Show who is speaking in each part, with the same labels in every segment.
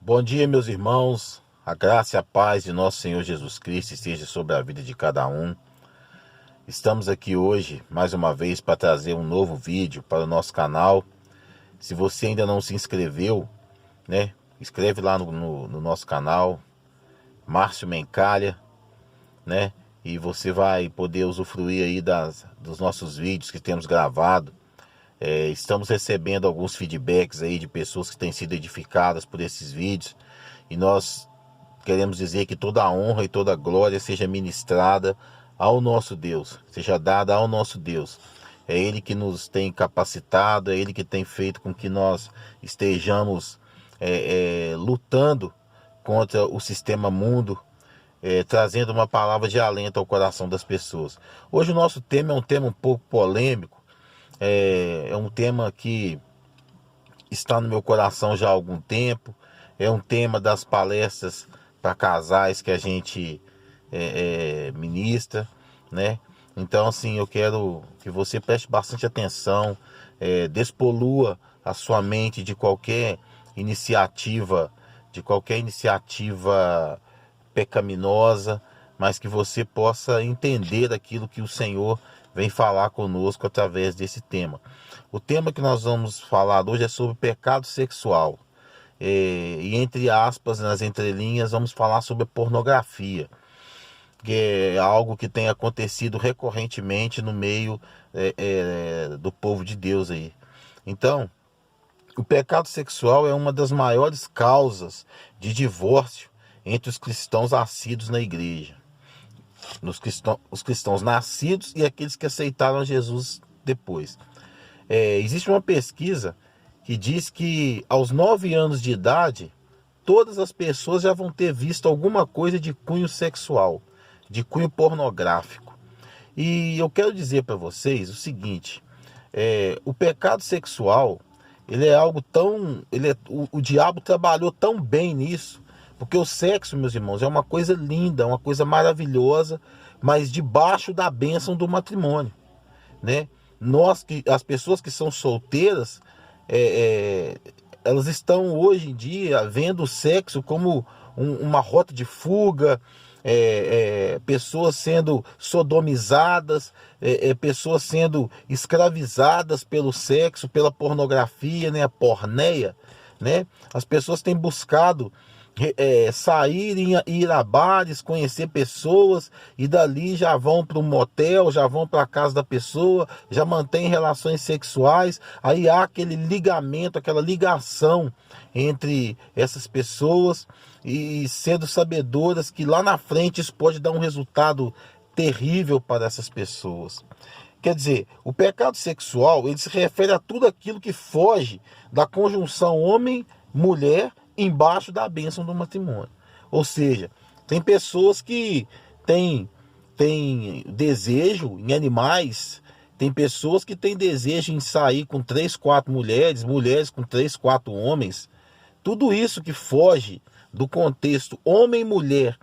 Speaker 1: Bom dia, meus irmãos. A graça e a paz de nosso Senhor Jesus Cristo esteja sobre a vida de cada um. Estamos aqui hoje, mais uma vez, para trazer um novo vídeo para o nosso canal. Se você ainda não se inscreveu, inscreve lá no nosso canal, Márcio Mencalha, e você vai poder usufruir aí dos nossos vídeos que temos gravado. Estamos recebendo alguns feedbacks aí de pessoas que têm sido edificadas por esses vídeos, e nós queremos dizer que toda a honra e toda a glória seja ministrada ao nosso Deus, seja dada ao nosso Deus. É Ele que nos tem capacitado, é Ele que tem feito com que nós estejamos lutando contra o sistema mundo, trazendo uma palavra de alento ao coração das pessoas. Hoje o nosso tema é um tema um pouco polêmico, é um tema que está no meu coração já há algum tempo, é um tema das palestras para casais que a gente ministra, Então, assim, eu quero que você preste bastante atenção, despolua a sua mente de qualquer iniciativa pecaminosa, mas que você possa entender aquilo que o Senhor vem falar conosco através desse tema. O tema que nós vamos falar hoje é sobre pecado sexual. E entre aspas, nas entrelinhas, vamos falar sobre a pornografia, que é algo que tem acontecido recorrentemente no meio do povo de Deus aí. Então, o pecado sexual é uma das maiores causas de divórcio entre os cristãos assíduos na igreja. Os cristãos nascidos e aqueles que aceitaram Jesus depois. Existe uma pesquisa que diz que aos 9 anos de idade, todas as pessoas já vão ter visto alguma coisa de cunho sexual, de cunho pornográfico. E eu quero dizer para vocês o seguinte, o pecado sexual, ele é algo tão... o diabo trabalhou tão bem nisso, porque o sexo, meus irmãos, é uma coisa linda, uma coisa maravilhosa, mas debaixo da bênção do matrimônio, As pessoas que são solteiras, elas estão hoje em dia vendo o sexo como uma rota de fuga, pessoas sendo sodomizadas, pessoas sendo escravizadas pelo sexo, pela pornografia, a porneia, As pessoas têm buscado sair, ir a bares, conhecer pessoas, e dali já vão para um motel, já vão para a casa da pessoa, já mantêm relações sexuais. Aí há aquele ligamento, aquela ligação entre essas pessoas, e sendo sabedoras que lá na frente isso pode dar um resultado terrível para essas pessoas. Quer dizer, o pecado sexual, ele se refere a tudo aquilo que foge da conjunção homem-mulher embaixo da bênção do matrimônio. Ou seja, tem pessoas que têm desejo em animais, tem pessoas que têm desejo em sair com 3, 4 mulheres, mulheres com 3, 4 homens. Tudo isso que foge do contexto homem e mulher,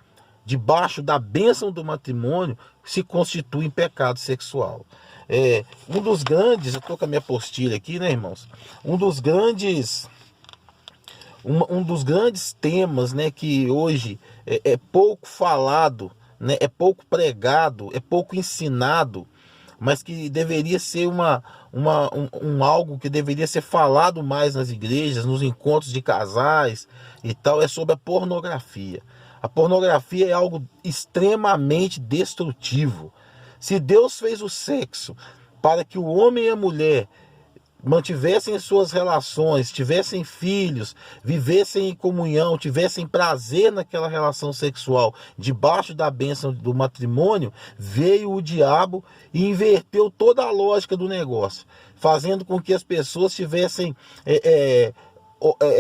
Speaker 1: debaixo da bênção do matrimônio, se constitui em pecado sexual. Um dos grandes, eu estou com a minha apostila aqui, irmãos? Um dos grandes temas, que hoje é pouco falado, é pouco pregado, é pouco ensinado, mas que deveria ser algo que deveria ser falado mais nas igrejas, nos encontros de casais e tal, é sobre a pornografia. A pornografia é algo extremamente destrutivo. Se Deus fez o sexo para que o homem e a mulher mantivessem suas relações, tivessem filhos, vivessem em comunhão, tivessem prazer naquela relação sexual, debaixo da bênção do matrimônio, veio o diabo e inverteu toda a lógica do negócio, fazendo com que as pessoas tivessem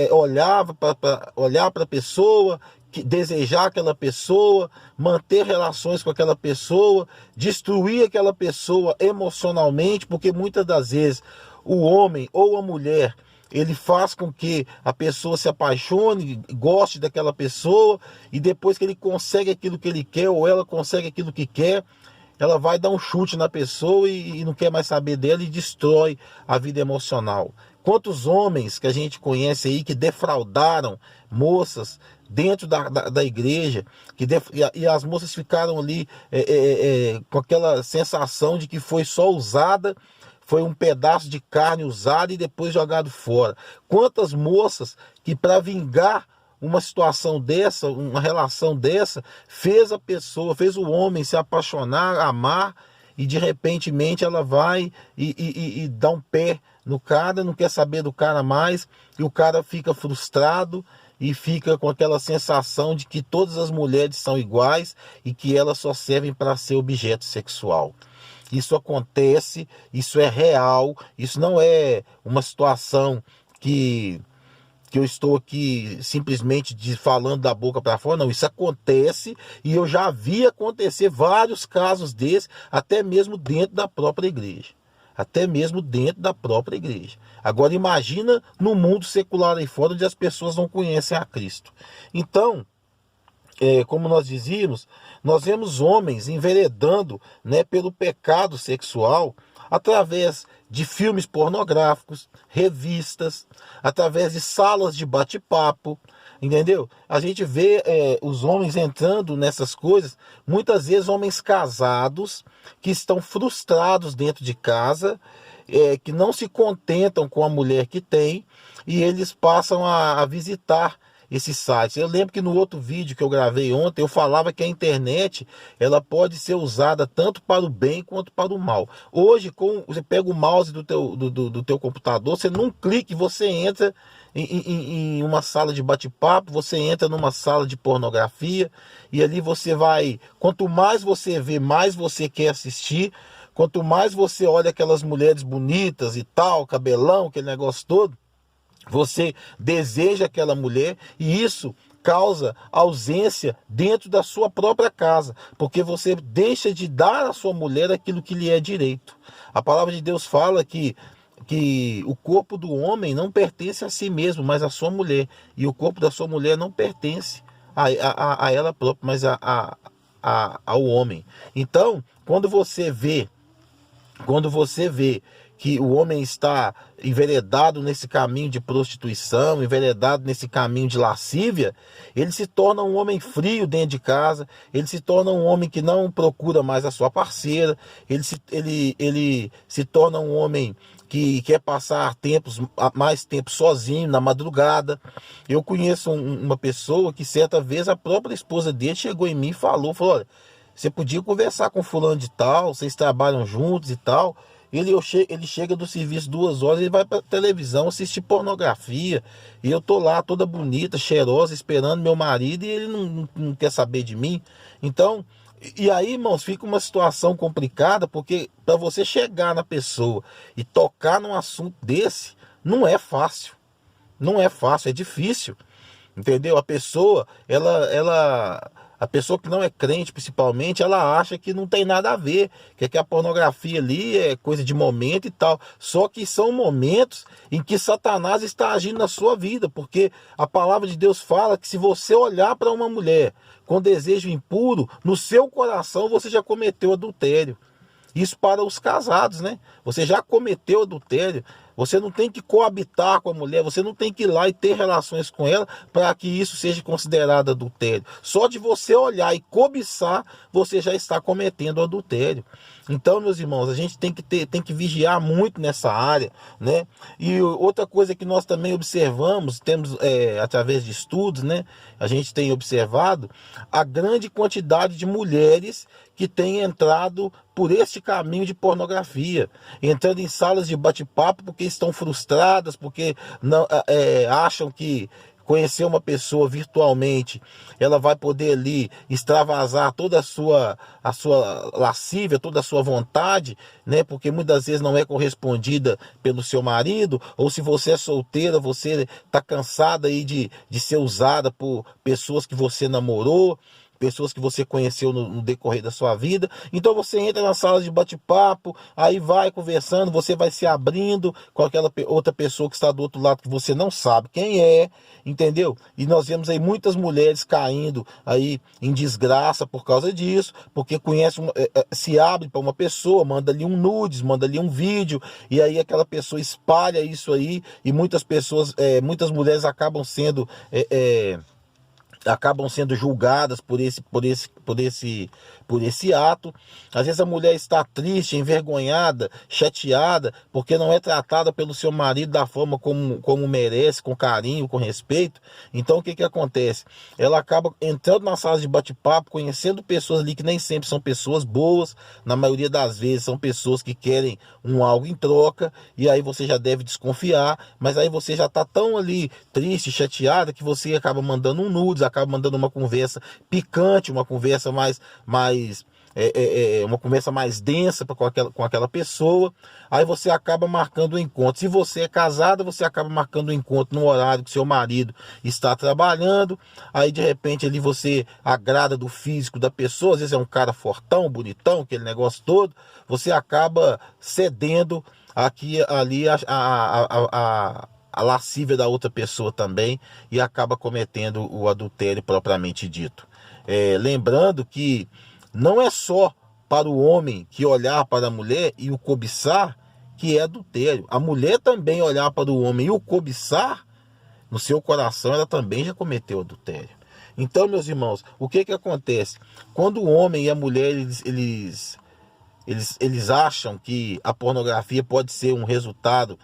Speaker 1: olhar para a pessoa, desejar aquela pessoa, manter relações com aquela pessoa, destruir aquela pessoa emocionalmente, porque muitas das vezes o homem ou a mulher, ele faz com que a pessoa se apaixone, goste daquela pessoa, e depois que ele consegue aquilo que ele quer, ou ela consegue aquilo que quer, ela vai dar um chute na pessoa e não quer mais saber dela, e destrói a vida emocional. Quantos homens que a gente conhece aí que defraudaram moças dentro da igreja, e as moças ficaram ali com aquela sensação de que foi só usada, foi um pedaço de carne usado e depois jogado fora. Quantas moças que, para vingar uma situação dessa, uma relação dessa, fez o homem se apaixonar, amar, e de repentemente ela vai e dá um pé no cara, não quer saber do cara mais, e o cara fica frustrado e fica com aquela sensação de que todas as mulheres são iguais e que elas só servem para ser objeto sexual. Isso acontece, isso é real, isso não é uma situação que eu estou aqui simplesmente falando da boca para fora, não, isso acontece, e eu já vi acontecer vários casos desses, até mesmo dentro da própria igreja. Até mesmo dentro da própria igreja. Agora imagina no mundo secular aí fora, onde as pessoas não conhecem a Cristo. Então, como nós dizíamos, nós vemos homens enveredando, né, pelo pecado sexual através de filmes pornográficos, revistas, através de salas de bate-papo, entendeu? A gente vê os homens entrando nessas coisas, muitas vezes homens casados que estão frustrados dentro de casa, que não se contentam com a mulher que tem, e eles passam a visitar esses sites. Eu lembro que no outro vídeo que eu gravei ontem, eu falava que a internet ela pode ser usada tanto para o bem quanto para o mal. Hoje, você pega o mouse do teu computador, você num clique, você entra em uma sala de bate-papo, você entra numa sala de pornografia, e ali você vai, quanto mais você vê, mais você quer assistir, quanto mais você olha aquelas mulheres bonitas e tal, cabelão, aquele negócio todo, você deseja aquela mulher, e isso causa ausência dentro da sua própria casa, porque você deixa de dar à sua mulher aquilo que lhe é direito. A palavra de Deus fala que o corpo do homem não pertence a si mesmo, mas à sua mulher, e o corpo da sua mulher não pertence a ela própria, mas ao homem. Então, quando você vê que o homem está enveredado nesse caminho de prostituição, enveredado nesse caminho de lascívia, ele se torna um homem frio dentro de casa, ele se torna um homem que não procura mais a sua parceira, ele se torna um homem que quer passar mais tempo sozinho, na madrugada. Eu conheço uma pessoa que certa vez a própria esposa dele chegou em mim e falou, olha, você podia conversar com fulano de tal, vocês trabalham juntos e tal. Ele chega do serviço 2 horas, ele vai para televisão assistir pornografia, e eu tô lá toda bonita, cheirosa, esperando meu marido, e ele não quer saber de mim. Então, e aí, irmãos, fica uma situação complicada, porque para você chegar na pessoa e tocar num assunto desse, não é fácil. Não é fácil, é difícil. Entendeu? A pessoa que não é crente, principalmente, ela acha que não tem nada a ver, que a pornografia ali é coisa de momento e tal. Só que são momentos em que Satanás está agindo na sua vida, porque a palavra de Deus fala que se você olhar para uma mulher com desejo impuro, no seu coração você já cometeu adultério. Isso para os casados, né? Você já cometeu adultério. Você não tem que coabitar com a mulher, você não tem que ir lá e ter relações com ela para que isso seja considerado adultério. Só de você olhar e cobiçar, você já está cometendo adultério. Então, meus irmãos, a gente tem que vigiar muito nessa área, né? E outra coisa que nós também observamos, temos através de estudos, né? A gente tem observado a grande quantidade de mulheres que têm entrado por este caminho de pornografia, entrando em salas de bate-papo porque estão frustradas, porque não acham que conhecer uma pessoa virtualmente, ela vai poder ali extravasar toda a sua lascívia, toda a sua vontade, né? Porque muitas vezes não é correspondida pelo seu marido, ou se você é solteira, você está cansada aí de ser usada por pessoas que você namorou. pessoas que você conheceu no decorrer da sua vida. Então você entra na sala de bate-papo, aí vai conversando, você vai se abrindo com aquela outra pessoa que está do outro lado que você não sabe quem é, entendeu? E nós vemos aí muitas mulheres caindo aí em desgraça por causa disso, porque se abre para uma pessoa, manda ali um nudes, manda ali um vídeo, e aí aquela pessoa espalha isso aí, e muitas pessoas, muitas mulheres acabam sendo julgadas por esse ato. Às vezes a mulher está triste, envergonhada, chateada, porque não é tratada pelo seu marido da forma como merece, com carinho, com respeito. Então o que acontece? Ela acaba entrando na sala de bate-papo, conhecendo pessoas ali que nem sempre são pessoas boas, na maioria das vezes são pessoas que querem algo em troca, e aí você já deve desconfiar, mas aí você já está tão ali triste, chateada, que você acaba mandando um nudes, acaba mandando uma conversa picante, uma conversa uma conversa mais densa com aquela pessoa. Aí você acaba marcando o encontro. Se você é casada, você acaba marcando o encontro no horário que seu marido está trabalhando. Aí de repente ali você agrada do físico da pessoa, às vezes é um cara fortão, bonitão, aquele negócio todo. Você acaba cedendo ali a lascívia da outra pessoa também, e acaba cometendo o adultério propriamente dito. Lembrando que não é só para o homem que olhar para a mulher e o cobiçar que é adultério. A mulher também olhar para o homem e o cobiçar, no seu coração ela também já cometeu adultério. Então, meus irmãos, o que acontece? Quando o homem e a mulher eles acham que a pornografia pode ser um resultado,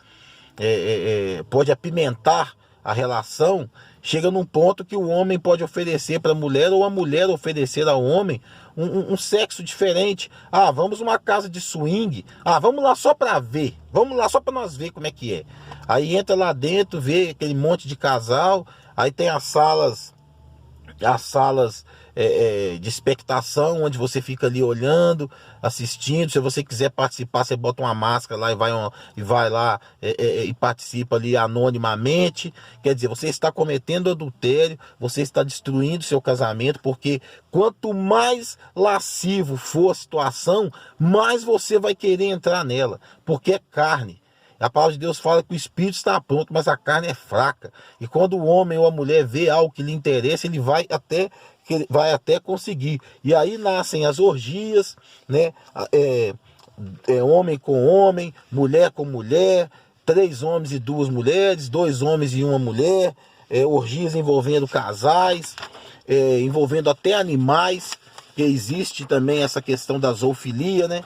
Speaker 1: pode apimentar a relação, chega num ponto que o homem pode oferecer para a mulher, ou a mulher oferecer ao homem um sexo diferente. Vamos numa casa de swing, vamos lá só para ver, vamos lá só para nós ver como é que é. Aí entra lá dentro, vê aquele monte de casal, aí tem as salas de expectação, onde você fica ali olhando, assistindo. Se você quiser participar, você bota uma máscara lá e vai lá e participa ali anonimamente. Quer dizer, você está cometendo adultério, você está destruindo seu casamento, porque quanto mais lascivo for a situação, mais você vai querer entrar nela, porque é carne. A palavra de Deus fala que o espírito está pronto, mas a carne é fraca. E quando o homem ou a mulher vê algo que lhe interessa, ele vai até conseguir. E aí nascem as orgias, né? Homem com homem, mulher com mulher, 3 homens e 2 mulheres, 2 homens e 1 mulher, orgias envolvendo casais, envolvendo até animais, que existe também essa questão da zoofilia, né?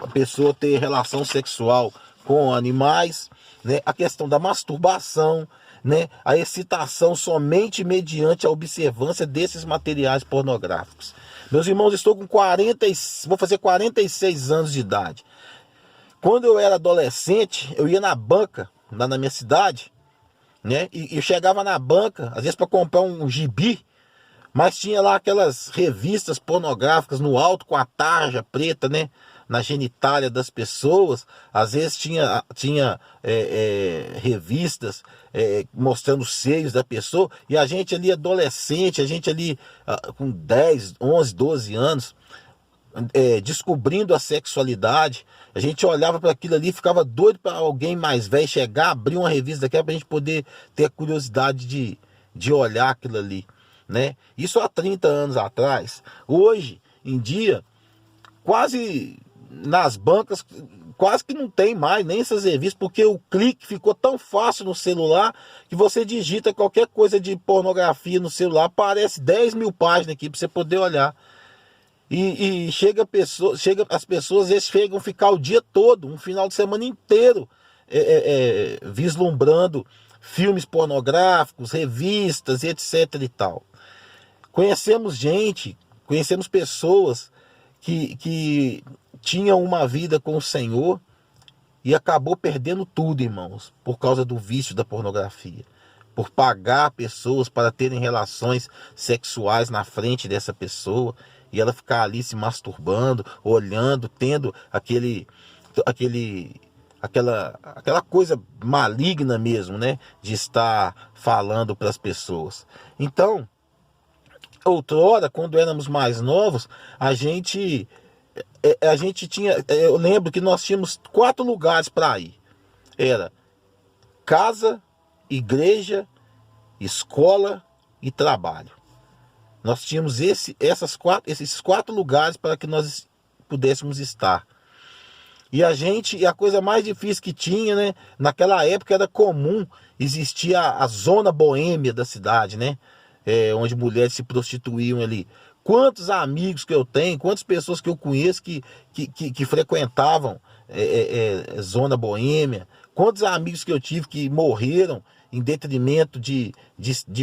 Speaker 1: A pessoa ter relação sexual com animais, né? A questão da masturbação, né? A excitação somente mediante a observância desses materiais pornográficos. Meus irmãos, estou com vou fazer 46 anos de idade. Quando eu era adolescente, eu ia na banca, lá na minha cidade, né? E eu chegava na banca, às vezes para comprar um gibi, mas tinha lá aquelas revistas pornográficas no alto com a tarja preta, né? Na genitália das pessoas. Às vezes tinha revistas mostrando os seios da pessoa. E a gente ali adolescente, a gente ali com 10, 11, 12 anos, descobrindo a sexualidade, a gente olhava para aquilo ali e ficava doido para alguém mais velho chegar, abrir uma revista daquela para a gente poder ter a curiosidade de olhar aquilo ali, né? Isso há 30 anos atrás. Hoje em dia, quase nas bancas, quase que não tem mais nem essas revistas, porque o clique ficou tão fácil no celular que você digita qualquer coisa de pornografia no celular, aparece 10 mil páginas aqui para você poder olhar. E as pessoas às vezes chegam a ficar o dia todo, um final de semana inteiro, vislumbrando filmes pornográficos, revistas, etc e tal. Conhecemos pessoas que tinham uma vida com o Senhor e acabou perdendo tudo, irmãos, por causa do vício da pornografia, por pagar pessoas para terem relações sexuais na frente dessa pessoa e ela ficar ali se masturbando, olhando, tendo aquela coisa maligna mesmo, né, de estar falando para as pessoas. Então, outrora, quando éramos mais novos, a gente tinha, eu lembro que nós tínhamos 4 lugares para ir. Era casa, igreja, escola e trabalho. Nós tínhamos esses 4 lugares para que nós pudéssemos estar. E a coisa mais difícil que tinha, né? Naquela época era comum, existia a zona boêmia da cidade, né? Onde mulheres se prostituíam ali. Quantos amigos que eu tenho, quantas pessoas que eu conheço que frequentavam zona boêmia, quantos amigos que eu tive que morreram em detrimento de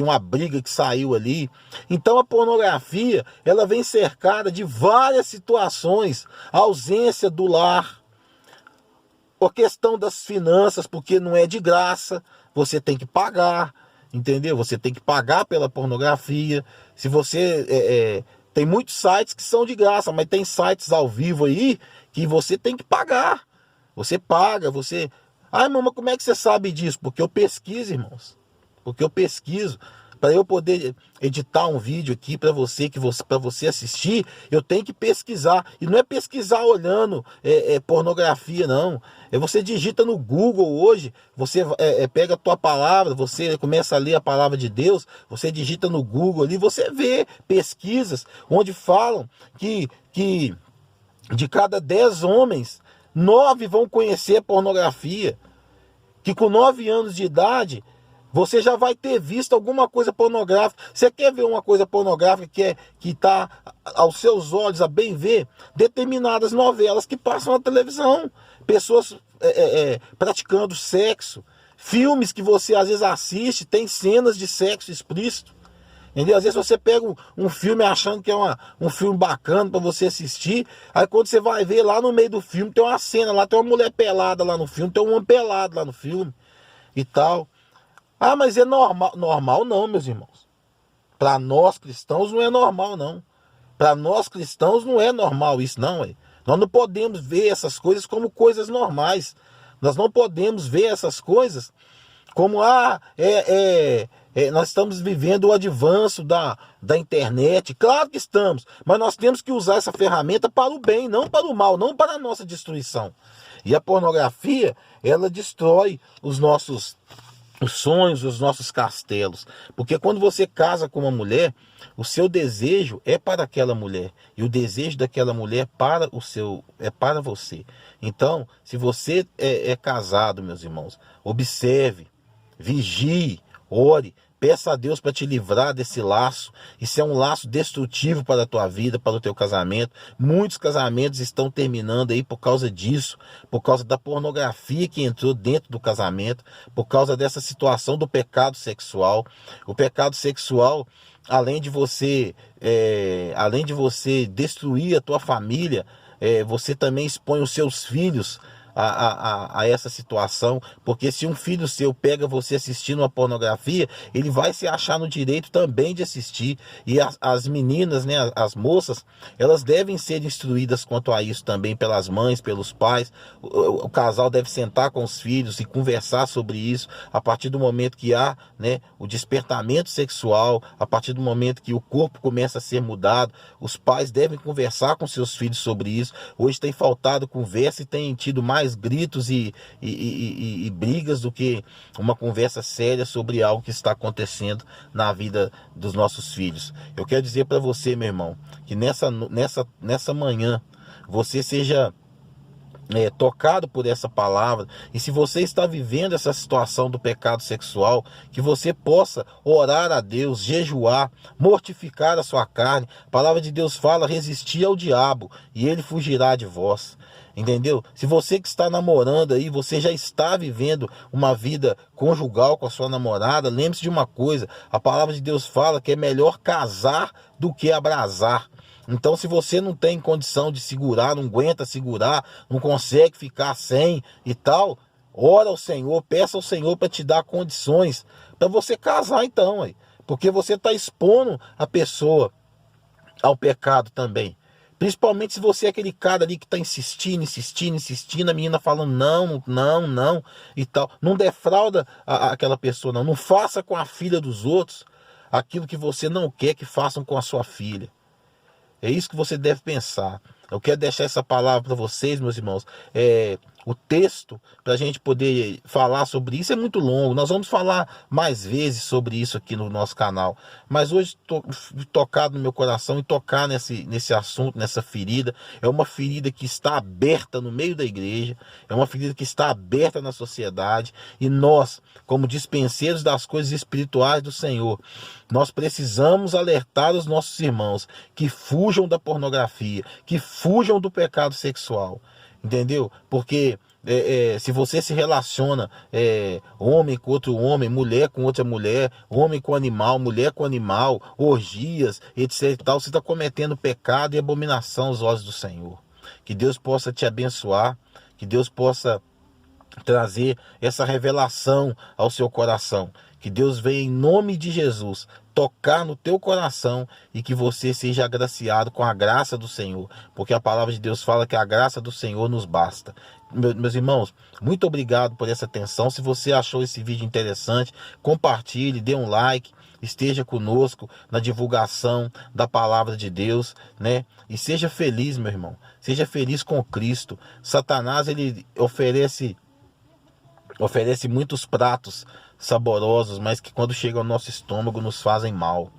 Speaker 1: uma briga que saiu ali. Então a pornografia, ela vem cercada de várias situações, a ausência do lar, a questão das finanças, porque não é de graça, você tem que pagar, entendeu? Você tem que pagar pela pornografia. Se você tem muitos sites que são de graça, mas tem sites ao vivo aí que você tem que pagar. Você paga, você... Ai, mamãe, como é que você sabe disso? Porque eu pesquiso, irmãos. Porque eu pesquiso. Para eu poder editar um vídeo aqui para você assistir, eu tenho que pesquisar. E não é pesquisar olhando pornografia, não. Você digita no Google hoje, você pega a tua palavra, você começa a ler a palavra de Deus, você digita no Google ali, você vê pesquisas onde falam que de cada 10 homens, 9 vão conhecer pornografia. Que com 9 anos de idade, você já vai ter visto alguma coisa pornográfica. Você quer ver uma coisa pornográfica que está aos seus olhos a bem ver? Determinadas novelas que passam na televisão. Pessoas praticando sexo. Filmes que você às vezes assiste, tem cenas de sexo explícito. Entendeu? Às vezes você pega um filme achando que é um filme bacana para você assistir. Aí quando você vai ver lá no meio do filme, tem uma cena lá, tem uma mulher pelada lá no filme, tem um homem pelado lá no filme e tal. Ah, mas é normal. Normal não, meus irmãos. Para nós cristãos não é normal, não. Para nós cristãos não é normal isso, não. Nós não podemos ver essas coisas como coisas normais. Nós não podemos ver essas coisas como, nós estamos vivendo o avanço da internet. Claro que estamos, mas nós temos que usar essa ferramenta para o bem, não para o mal, não para a nossa destruição. E a pornografia, ela destrói os sonhos, os nossos castelos. Porque quando você casa com uma mulher, o seu desejo é para aquela mulher. E o desejo daquela mulher é para você. Então, se você é casado, meus irmãos, observe, vigie, ore, peça a Deus para te livrar desse laço. Isso é um laço destrutivo para a tua vida, para o teu casamento. Muitos casamentos estão terminando aí por causa disso, por causa da pornografia que entrou dentro do casamento, por causa dessa situação do pecado sexual. O pecado sexual, além de você destruir a tua família, você também expõe os seus filhos a essa situação, porque se um filho seu pega você assistindo uma pornografia, ele vai se achar no direito também de assistir. E as meninas, né, as moças, elas devem ser instruídas quanto a isso também pelas mães, pelos pais. O casal deve sentar com os filhos e conversar sobre isso. A partir do momento que há, né, o despertamento sexual, a partir do momento que o corpo começa a ser mudado, os pais devem conversar com seus filhos sobre isso. Hoje tem faltado conversa e tem tido mais gritos e brigas do que uma conversa séria sobre algo que está acontecendo na vida dos nossos filhos. Eu quero dizer para você, meu irmão, que nessa manhã você seja tocado por essa palavra, e se você está vivendo essa situação do pecado sexual, que você possa orar a Deus, jejuar, mortificar a sua carne. A palavra de Deus fala: resistir ao diabo e ele fugirá de vós. Entendeu? Se você que está namorando aí, você já está vivendo uma vida conjugal com a sua namorada, lembre-se de uma coisa: a palavra de Deus fala que é melhor casar do que abrasar. Então, se você não tem condição de segurar, não aguenta segurar, não consegue ficar sem e tal, ora ao Senhor, peça ao Senhor para te dar condições para você casar então, porque você está expondo a pessoa ao pecado também. Principalmente se você é aquele cara ali que está insistindo, a menina falando não e tal. Não defrauda aquela pessoa, não faça com a filha dos outros. aquilo que você não quer que façam com a sua filha. É isso que você deve pensar. Eu quero deixar essa palavra para vocês, meus irmãos. O texto, para a gente poder falar sobre isso, é muito longo. Nós vamos falar mais vezes sobre isso aqui no nosso canal. Mas hoje, tocado no meu coração e tocar nesse assunto, nessa ferida. É uma ferida que está aberta no meio da igreja. É uma ferida que está aberta na sociedade. E nós, como dispenseiros das coisas espirituais do Senhor, nós precisamos alertar os nossos irmãos que fujam da pornografia, que fujam do pecado sexual. Entendeu? Porque se você se relaciona homem com outro homem, mulher com outra mulher, homem com animal, mulher com animal, orgias, etc e tal, você está cometendo pecado e abominação aos olhos do Senhor. Que Deus possa te abençoar, que Deus possa trazer essa revelação ao seu coração. Que Deus venha em nome de Jesus tocar no teu coração e que você seja agraciado com a graça do Senhor, porque a palavra de Deus fala que a graça do Senhor nos basta. Meus irmãos, muito obrigado por essa atenção. Se você achou esse vídeo interessante, compartilhe, dê um like, esteja conosco na divulgação da palavra de Deus, né? E seja feliz, meu irmão. Seja feliz com Cristo. Satanás, ele oferece muitos pratos saborosos, mas que quando chegam ao nosso estômago nos fazem mal.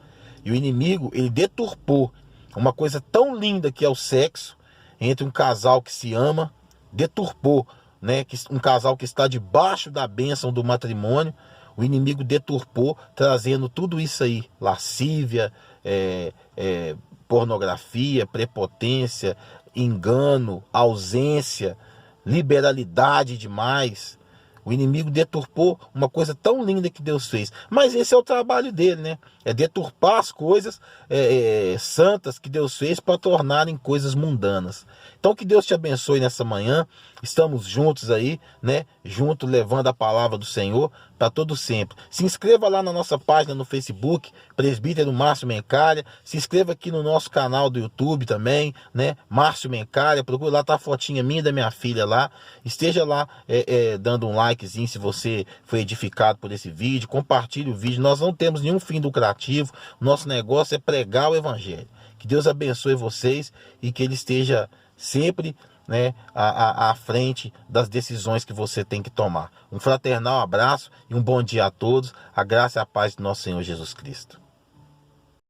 Speaker 1: E o inimigo, ele deturpou uma coisa tão linda que é o sexo entre um casal que se ama, deturpou, né? Um casal que está debaixo da bênção do matrimônio, o inimigo deturpou, trazendo tudo isso aí, lascívia, pornografia, prepotência, engano, ausência, liberalidade demais. O inimigo deturpou uma coisa tão linda que Deus fez. Mas esse é o trabalho dele, né? É deturpar as coisas santas que Deus fez para tornarem coisas mundanas. Então que Deus te abençoe nessa manhã. Estamos juntos aí, né? Junto levando a palavra do Senhor para todo sempre. Se inscreva lá na nossa página no Facebook, Presbítero Márcio Mencalha. Se inscreva aqui no nosso canal do YouTube também, né? Márcio Mencalha. Procure lá, tá a fotinha minha e da minha filha lá. Esteja lá dando um likezinho se você foi edificado por esse vídeo. Compartilhe o vídeo. Nós não temos nenhum fim lucrativo. Nosso negócio é pregar o evangelho. Que Deus abençoe vocês e que Ele esteja sempre, né, à frente das decisões que você tem que tomar. Um fraternal abraço e um bom dia a todos. A graça e a paz do nosso Senhor Jesus Cristo.